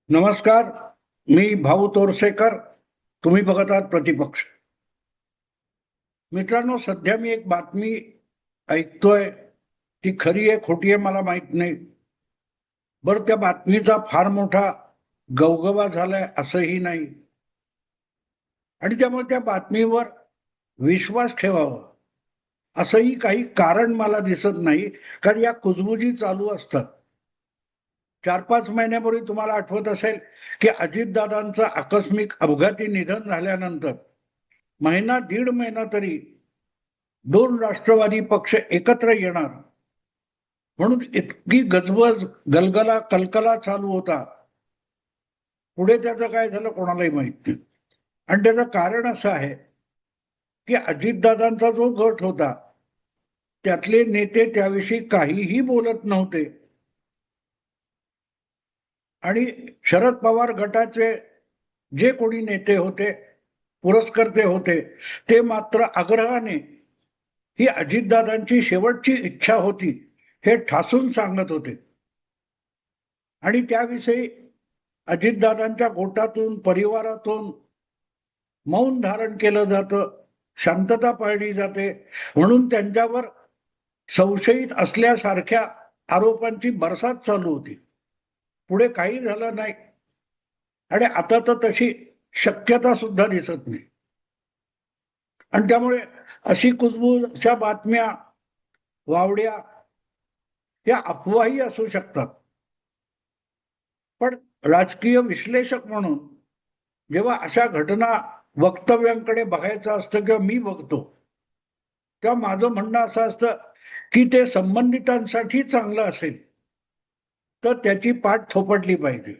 नमस्कार. मी भाऊ तोरसेकर. तुम्ही बघत आहात प्रतिपक्ष. मित्रांनो, सध्या मी एक बातमी ऐकतोय. ती खरी आहे खोटी आहे मला माहित नाही. बरं, त्या बातमीचा फार मोठा गवगवा झालाय असंही नाही, आणि त्यामुळे त्या बातमीवर विश्वास ठेवावा असंही काही कारण मला दिसत नाही. कारण या कुजबुजी चालू असतात. 4-5 महिन्यापूर्वी तुम्हाला आठवत असेल की अजितदादांचं आकस्मिक अपघाती निधन झाल्यानंतर महिना दीड महिना तरी दोन राष्ट्रवादी पक्ष एकत्र येणार म्हणून इतकी गजबज गलगला कलकला चालू होता. पुढे त्याचं काय झालं कोणालाही माहित नाही. आणि त्याचं कारण असं आहे की अजितदादांचा जो गट होता त्यातले नेते त्याविषयी काहीही बोलत नव्हते, आणि शरद पवार गटाचे जे कोणी नेते होते, पुरस्कर्ते होते, ते मात्र आग्रहाने ही अजितदादांची शेवटची इच्छा होती हे ठासून सांगत होते. आणि त्याविषयी अजितदादांच्या गोटातून परिवारातून मौन धारण केलं जातं, शांतता पाळली जाते, म्हणून त्यांच्यावर संशयित असल्यासारख्या आरोपांची बरसात चालू होती. पुढे काही झालं नाही, आणि आता तर तशी शक्यता सुद्धा दिसत नाही. आणि त्यामुळे अशी कुजबूज, अशा बातम्या, वावड्या, या अफवाही असू शकतात. पण राजकीय विश्लेषक म्हणून जेव्हा अशा घटना वक्तव्यांकडे बघायचं असतं किंवा मी बघतो, तेव्हा माझं म्हणणं असं असतं की ते संबंधितांसाठी चांगलं असेल तर त्याची पाठ थोपटली पाहिजे.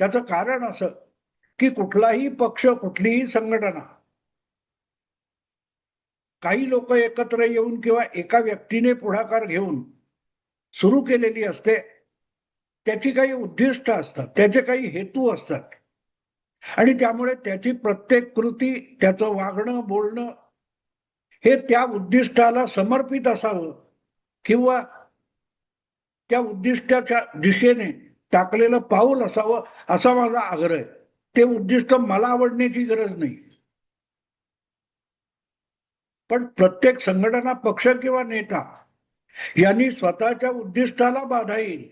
त्याचं कारण असं की कुठलाही पक्ष, कुठलीही संघटना, काही लोक एकत्र येऊन किंवा एका व्यक्तीने पुढाकार घेऊन सुरू केलेली असते. त्याची काही उद्दिष्ट असतात, त्याचे काही हेतू असतात, आणि त्यामुळे त्याची प्रत्येक कृती, त्याचं वागणं, बोलणं हे त्या उद्दिष्टाला समर्पित असावं, किंवा त्या उद्दिष्टाच्या दिशेने टाकलेलं पाऊल असावं असा माझा आग्रह आहे. ते उद्दिष्ट मला आवडण्याची गरज नाही, पण प्रत्येक संघटना, पक्ष किंवा नेता यांनी स्वतःच्या उद्दिष्टाला बाधा येईल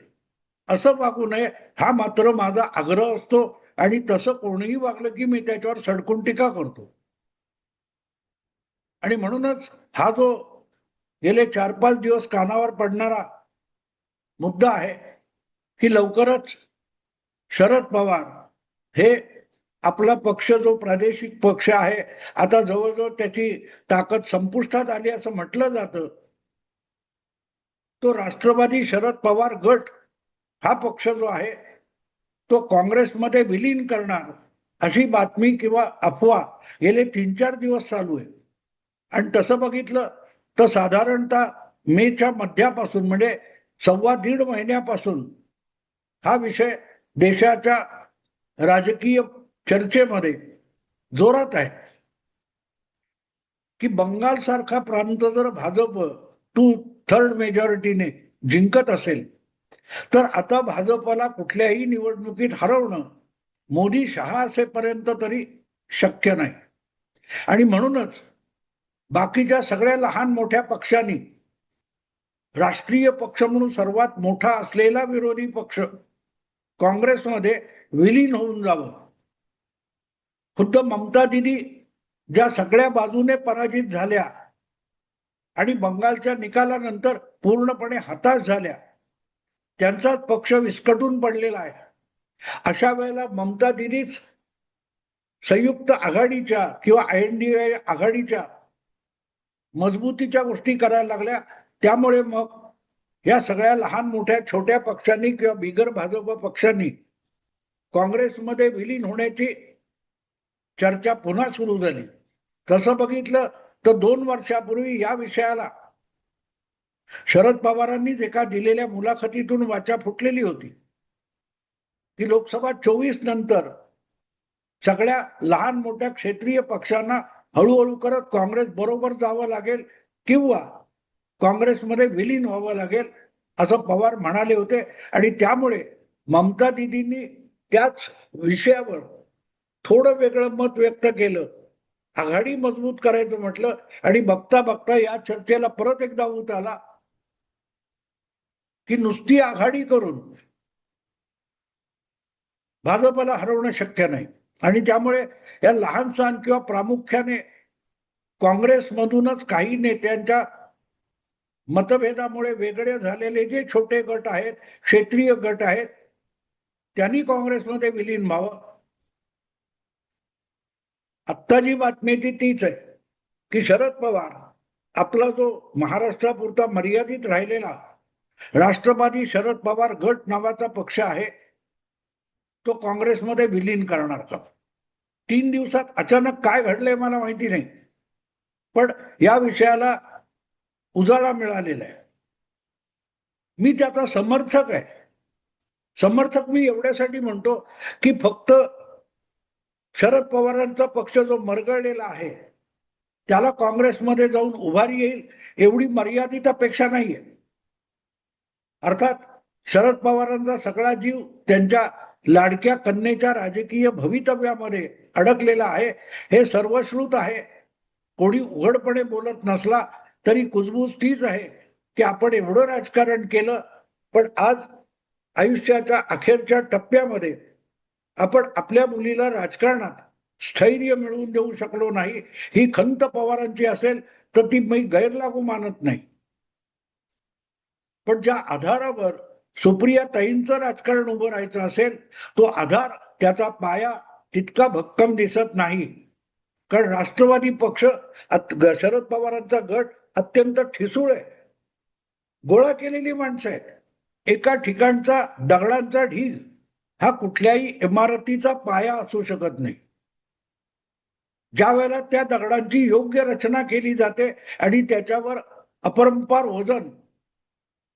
असं वागू नये, हा मात्र माझा आग्रह असतो. आणि तसं कोणीही वागलं की मी त्याच्यावर सडकून टीका करतो. आणि म्हणूनच हा जो गेले 4-5 दिवस कानावर पडणारा मुद्दा आहे की लवकरच शरद पवार हे, आपला पक्ष जो प्रादेशिक पक्ष आहे, आता जवळजवळ त्याची ताकद संपुष्टात आली असं म्हटलं जातं, तो राष्ट्रवादी शरद पवार गट हा पक्ष जो आहे तो काँग्रेसमध्ये विलीन करणार अशी बातमी किंवा अफवा गेले 3-4 दिवस चालू आहे. आणि तसं बघितलं तर साधारणतः मेच्या मध्यापासून, म्हणजे 1.25 महिन्यापासून हा विषय देशाच्या राजकीय चर्चेमध्ये जोरात आहे की बंगाल सारखा प्रांत जर भाजप 2/3 मेजॉरिटीने जिंकत असेल तर आता भाजपला कुठल्याही निवडणुकीत हरवणं मोदी शहा असेपर्यंत तरी शक्य नाही. आणि म्हणूनच बाकीच्या सगळ्या लहान मोठ्या पक्षांनी राष्ट्रीय पक्ष म्हणून सर्वात मोठा असलेला विरोधी पक्ष काँग्रेसमध्ये विलीन होऊन जावं. खुद्द ममता दिदी ज्या सगळ्या बाजूने पराजित झाल्या आणि बंगालच्या निकालानंतर पूर्णपणे हताश झाल्या, त्यांचाच पक्ष विस्कटून पडलेला आहे. अशा वेळेला ममता दिदीच संयुक्त आघाडीच्या किंवा INDA आघाडीच्या मजबूतीच्या गोष्टी करायला लागल्या. त्यामुळे मग या सगळ्या लहान मोठ्या छोट्या पक्षांनी किंवा बिगर भाजप पक्षांनी काँग्रेसमध्ये विलीन होण्याची चर्चा पुन्हा सुरू झाली. तसं बघितलं तर 2 वर्षापूर्वी या विषयाला शरद पवारांनीच एका दिलेल्या मुलाखतीतून वाचा फुटलेली होती की लोकसभा 24 नंतर सगळ्या लहान मोठ्या क्षेत्रीय पक्षांना हळूहळू करत काँग्रेस बरोबर जावं लागेल किंवा काँग्रेसमध्ये विलीन व्हावं लागेल असं पवार म्हणाले होते. आणि त्यामुळे ममता दिदींनी त्याच विषयावर थोडं वेगळं मत व्यक्त केलं, आघाडी मजबूत करायचं म्हटलं, आणि बघता बघता या चर्चेला परत एकदा ऊत आला की नुसती आघाडी करून भाजपला हरवणं शक्य नाही. आणि त्यामुळे या लहान सहान किंवा प्रामुख्याने काँग्रेसमधूनच काही नेत्यांच्या मतभेदामुळे वेगळे झालेले जे छोटे गट आहेत, क्षेत्रीय गट आहेत, त्यांनी काँग्रेसमध्ये विलीन व्हावं. आत्ता जी बातमी ती तीच आहे की शरद पवार आपला जो महाराष्ट्रापुरता मर्यादित राहिलेला राष्ट्रवादी शरद पवार गट नावाचा पक्ष आहे तो काँग्रेसमध्ये विलीन करणार का. 3 दिवसात अचानक काय घडलंय मला माहिती नाही, पण या विषयाला उजाळा मिळालेला आहे. मी त्याचा समर्थक आहे. समर्थक मी एवढ्यासाठी म्हणतो की फक्त शरद पवारांचा पक्ष जो मरगळलेला आहे त्याला काँग्रेसमध्ये जाऊन उभारी येईल एवढी मर्यादित अपेक्षा नाहीये. अर्थात शरद पवारांचा सगळा जीव त्यांच्या लाडक्या कन्येच्या राजकीय भवितव्यामध्ये अडकलेला आहे हे सर्वश्रुत आहे. कोणी उघडपणे बोलत नसला तरी कुजबूज तीच आहे की आपण एवढं राजकारण केलं, पण आज आयुष्याच्या अखेरच्या टप्प्यामध्ये आपण आपल्या मुलीला राजकारणात स्थैर्य मिळवून देऊ शकलो नाही. ही खंत पवारांची असेल तर ती मी गैरलागू मानत नाही, पण ज्या आधारावर सुप्रिया ताईंचं राजकारण उभं राहायचं असेल तो आधार, त्याचा पाया तितका भक्कम दिसत नाही. कारण राष्ट्रवादी पक्ष, शरद पवारांचा गट अत्यंत ठिसूळ आहे. गोळा केलेली माणसं आहेत. एका ठिकाणचा दगडांचा ढीग हा कुठल्याही इमारतीचा पाया असू शकत नाही. ज्या वेळेला त्या दगडांची योग्य रचना केली जाते आणि त्याच्यावर अपरंपार वजन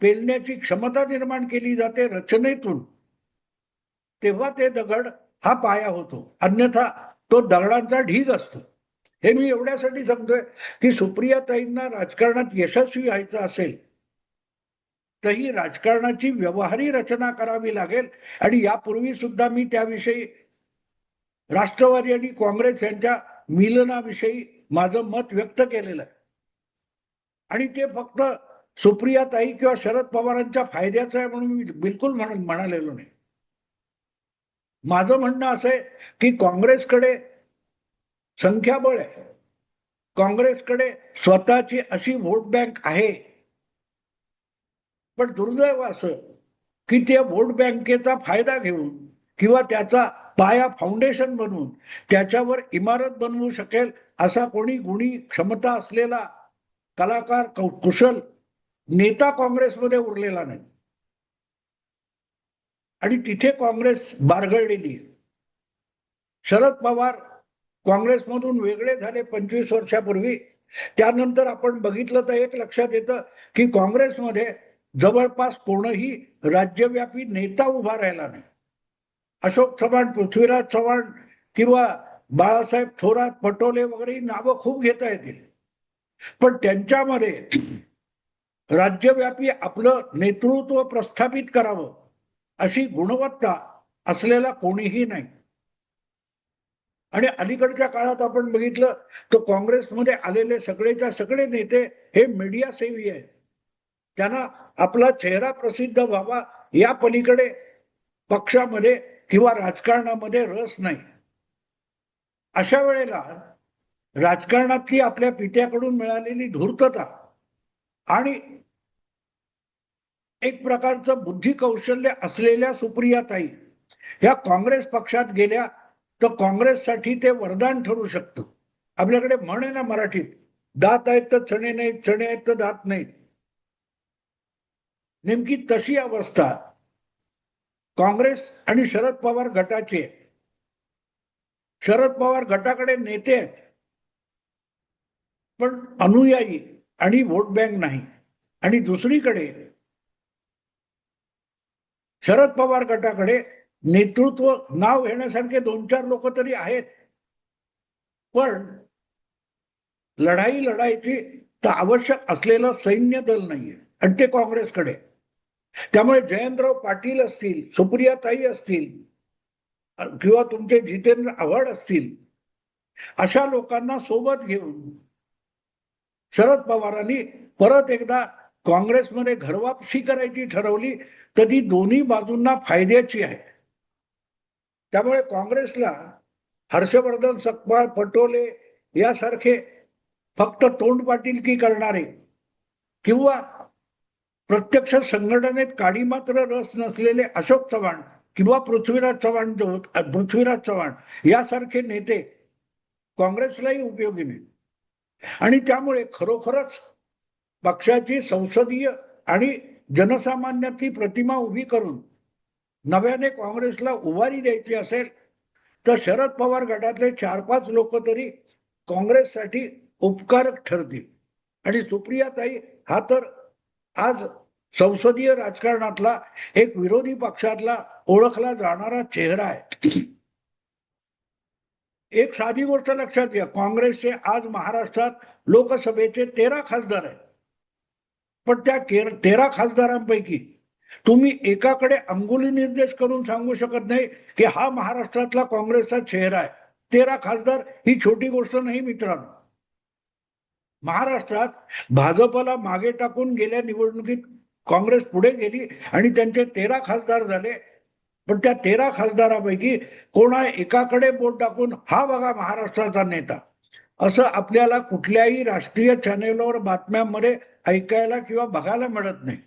पेलण्याची क्षमता निर्माण केली जाते रचनेतून, तेव्हा ते दगड हा पाया होतो, अन्यथा तो दगडांचा ढीग असतो. हे मी एवढ्यासाठी सांगतोय की सुप्रिया ताईंना राजकारणात यशस्वी व्हायचं असेल तर ही राजकारणाची व्यवहारी रचना करावी लागेल. आणि यापूर्वी सुद्धा मी त्याविषयी राष्ट्रवादी आणि काँग्रेस यांच्या मिलनाविषयी माझं मत व्यक्त केलेलं आहे. आणि ते फक्त सुप्रिया ताई किंवा शरद पवारांच्या फायद्याचं आहे म्हणून मी बिलकुल म्हणालेलो नाही. माझं म्हणणं असं आहे की काँग्रेसकडे संख्याबळ आहे, काँग्रेसकडे स्वतःची अशी व्होट बँक आहे, पण दुर्दैव असं की त्या व्होट बँकेचा फायदा घेऊन किंवा त्याचा पाया फाउंडेशन बनवून त्याच्यावर इमारत बनवू शकेल असा कोणी गुणी क्षमता असलेला कलाकार कुशल नेता काँग्रेसमध्ये उरलेला नाही. आणि तिथे काँग्रेस बारगळलेली आहे. शरद पवार काँग्रेसमधून वेगळे झाले 25 वर्षापूर्वी. त्यानंतर आपण बघितलं तर एक लक्षात येतं की काँग्रेसमध्ये जवळपास कोणही राज्यव्यापी नेता उभा राहिला नाही. अशोक चव्हाण, पृथ्वीराज चव्हाण किंवा बाळासाहेब थोरात, पटोले वगैरे नावं खूप घेता येतील, पण त्यांच्यामध्ये राज्यव्यापी आपलं नेतृत्व प्रस्थापित करावं अशी गुणवत्ता असलेला कोणीही नाही. आणि अलीकडच्या काळात आपण बघितलं तर काँग्रेसमध्ये आलेले सगळेच्या सगळे नेते हे मीडिया सेवी आहेत. त्यांना आपला चेहरा प्रसिद्ध व्हावा या पलीकडे पक्षामध्ये किंवा राजकारणामध्ये रस नाही. अशा वेळेला राजकारणातली आपल्या पित्याकडून मिळालेली धूर्तता आणि एक प्रकारचं बुद्धी कौशल्य असलेल्या सुप्रियाताई ह्या काँग्रेस पक्षात गेल्या तर काँग्रेससाठी ते वरदान ठरू शकतं. आपल्याकडे म्हण आहे ना मराठीत, दात आहेत तर चणे नाहीत, चणे आहेत तर दात नाहीत. नेमकी तशी अवस्था काँग्रेस आणि शरद पवार गटाची आहे. शरद पवार गटाकडे नेते आहेत पण अनुयायी आणि वोट बँक नाही. आणि दुसरीकडे शरद पवार गटाकडे नेतृत्व नाव घेण्यासारखे 2-4 लोक तरी आहेत, पण लढाई लढायची तर आवश्यक असलेलं सैन्य दल नाहीये आणि ते काँग्रेसकडे. त्यामुळे जयंतराव पाटील असतील, सुप्रियाताई असतील किंवा तुमचे जितेंद्र आव्हाड असतील, अशा लोकांना सोबत घेऊन शरद पवारांनी परत एकदा काँग्रेसमध्ये घरवापसी करायची ठरवली, तर ती दोन्ही बाजूंना फायद्याची आहे. त्यामुळे काँग्रेसला हर्षवर्धन सकपाळ, पटोले यासारखे फक्त तोंडपाटीलकी करणारे किंवा प्रत्यक्ष संघटनेत काडी मात्र रस नसलेले अशोक चव्हाण किंवा पृथ्वीराज चव्हाण यासारखे नेते काँग्रेसलाही उपयोगी नाही. आणि त्यामुळे खरोखरच पक्षाची संसदीय आणि जनसामान्याची प्रतिमा उभी करून नव्याने काँग्रेसला उभारी द्यायची असेल तर शरद पवार गटातले 4-5 लोक तरी काँग्रेससाठी उपकारक ठरतील. आणि सुप्रियाताई हा तर आज संसदीय राजकारणातला एक विरोधी पक्षातला ओळखला जाणारा चेहरा आहे. एक साधी गोष्ट लक्षात घ्या, काँग्रेसचे आज महाराष्ट्रात लोकसभेचे 13 खासदार आहेत. पण त्या 13 खासदारांपैकी तुम्ही एकाकडे अंगुली निर्देश करून सांगू शकत नाही की हा महाराष्ट्रातला काँग्रेसचा चेहरा आहे. 13 खासदार ही छोटी गोष्ट नाही मित्रांनो. महाराष्ट्रात भाजपला मागे टाकून गेल्या निवडणुकीत काँग्रेस पुढे गेली आणि त्यांचे 13 खासदार झाले. पण त्या 13 खासदारापैकी कोणा एकाकडे बोट टाकून हा बघा महाराष्ट्राचा नेता असं आपल्याला कुठल्याही राष्ट्रीय चॅनेलवर बातम्यांमध्ये ऐकायला किंवा बघायला मिळत नाही.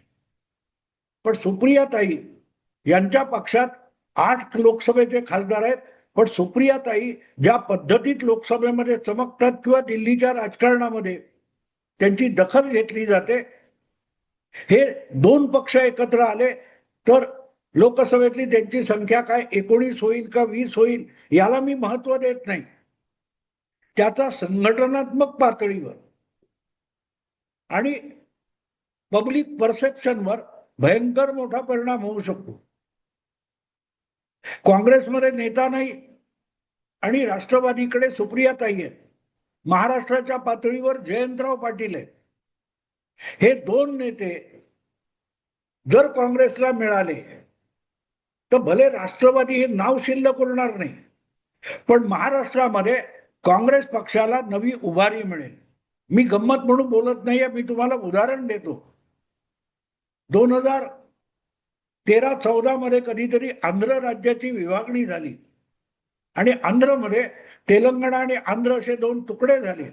पण सुप्रियाताई यांच्या पक्षात 8 लोकसभेचे खासदार आहेत. पण सुप्रियाताई ज्या पद्धतीत लोकसभेमध्ये चमकतात किंवा दिल्लीच्या राजकारणामध्ये त्यांची दखल घेतली जाते, हे 2 पक्ष एकत्र आले तर लोकसभेतली त्यांची संख्या काय 19 होईल का 20 होईल याला मी महत्व देत नाही. त्याचा संघटनात्मक पातळीवर आणि पब्लिक परसेप्शनवर भयंकर मोठा परिणाम होऊ शकतो. काँग्रेसमध्ये नेता नाही आणि राष्ट्रवादीकडे सुप्रियाताई आहेत. महाराष्ट्राच्या पातळीवर जयंतराव पाटील आहेत. हे 2 नेते जर काँग्रेसला मिळाले तर भले राष्ट्रवादी हे नाव शिल्लक उरणार नाही, पण महाराष्ट्रामध्ये काँग्रेस पक्षाला नवी उभारी मिळेल. मी गंमत म्हणून बोलत नाहीये, मी तुम्हाला उदाहरण देतो. 2013-14 मध्ये कधीतरी आंध्र राज्याची विभागणी झाली आणि आंध्रमध्ये तेलंगणा आणि आंध्र असे 2 तुकडे झाले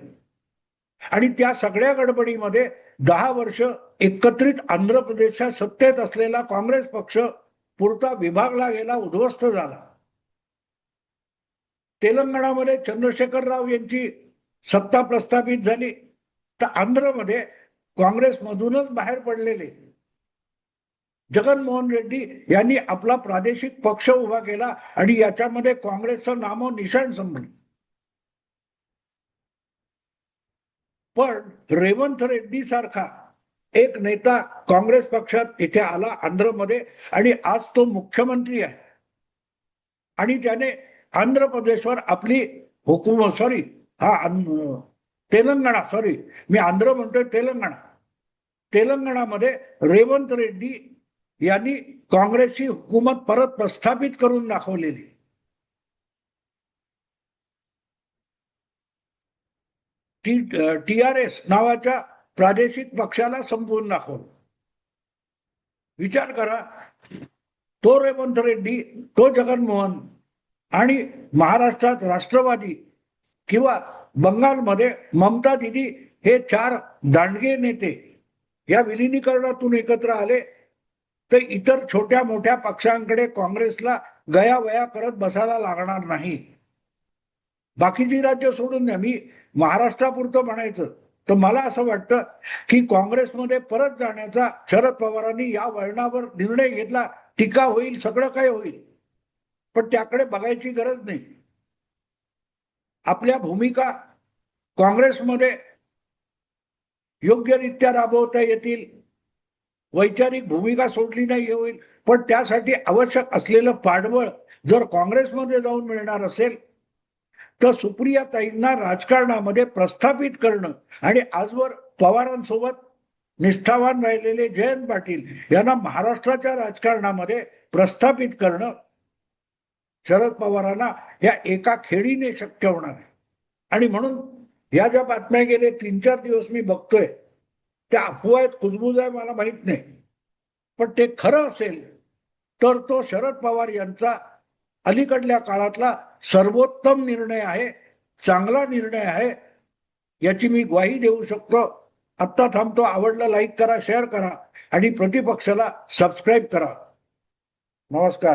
आणि त्या सगळ्या गडबडीमध्ये 10 वर्ष एकत्रित आंध्र प्रदेशात सत्तेत असलेला काँग्रेस पक्ष पुरता विभागला गेला, उद्ध्वस्त झाला. तेलंगणामध्ये चंद्रशेखर राव यांची सत्ता प्रस्थापित झाली तर आंध्रमध्ये काँग्रेसमधूनच बाहेर पडलेले जगनमोहन रेड्डी यांनी आपला प्रादेशिक पक्ष उभा केला आणि याच्यामध्ये काँग्रेसचं नामो निशाण संपलं. पण रेवंत रेड्डी सारखा एक नेता काँग्रेस पक्षात इथे आला आंध्रमध्ये आणि आज तो मुख्यमंत्री आहे आणि त्याने आंध्र प्रदेशवर आपली हुकूमत मी आंध्र म्हणतोय तेलंगणामध्ये रेवंत रेड्डी यांनी काँग्रेसची हुकूमत परत प्रस्थापित करून दाखवलेली. TRS नावाच्या प्रादेशिक पक्षाला संपवून दाखवलं. विचार करा, तो रेवंत रेड्डी, तो जगनमोहन आणि महाराष्ट्रात राष्ट्रवादी किंवा बंगालमध्ये ममता दिदी हे 4 दांडगे नेते या विलिनीकरणातून एकत्र आले तर इतर छोट्या मोठ्या पक्षांकडे काँग्रेसला गयावया करत बसायला लागणार नाही. बाकीची राज्य सोडून द्या, मी महाराष्ट्रापुरतं म्हणायचं तर मला असं वाटतं की काँग्रेसमध्ये परत जाण्याचा शरद पवारांनी या वळणावर निर्णय घेतला. टीका होईल, सगळं काही होईल, पण त्याकडे बघायची गरज नाही. आपल्या भूमिका काँग्रेसमध्ये योग्यरित्या राबवता येतील, वैचारिक भूमिका सोडली नाही होईल, पण त्यासाठी आवश्यक असलेलं पाठबळ जर काँग्रेसमध्ये जाऊन मिळणार असेल तर सुप्रियाताईंना राजकारणामध्ये प्रस्थापित करणं आणि आजवर पवारांसोबत निष्ठावान राहिलेले जयंत पाटील यांना महाराष्ट्राच्या राजकारणामध्ये प्रस्थापित करणं शरद पवारांना या एका खेळीने शक्य होणार आहे. आणि म्हणून या ज्या बातम्या गेले 3-4 दिवस मी बघतोय त्या अफवा आहेत, कुजबूज आहे मला माहित नाही, पण ते खरं असेल तर तो शरद पवार यांचा अलीकडल्या काळातला सर्वोत्तम निर्णय आहे, चांगला निर्णय आहे, याची मी ग्वाही देऊ शकतो. आत्ता थांबतो. आवडलं लाईक करा, शेअर करा आणि प्रतिपक्षाला सबस्क्राईब करा. नमस्कार.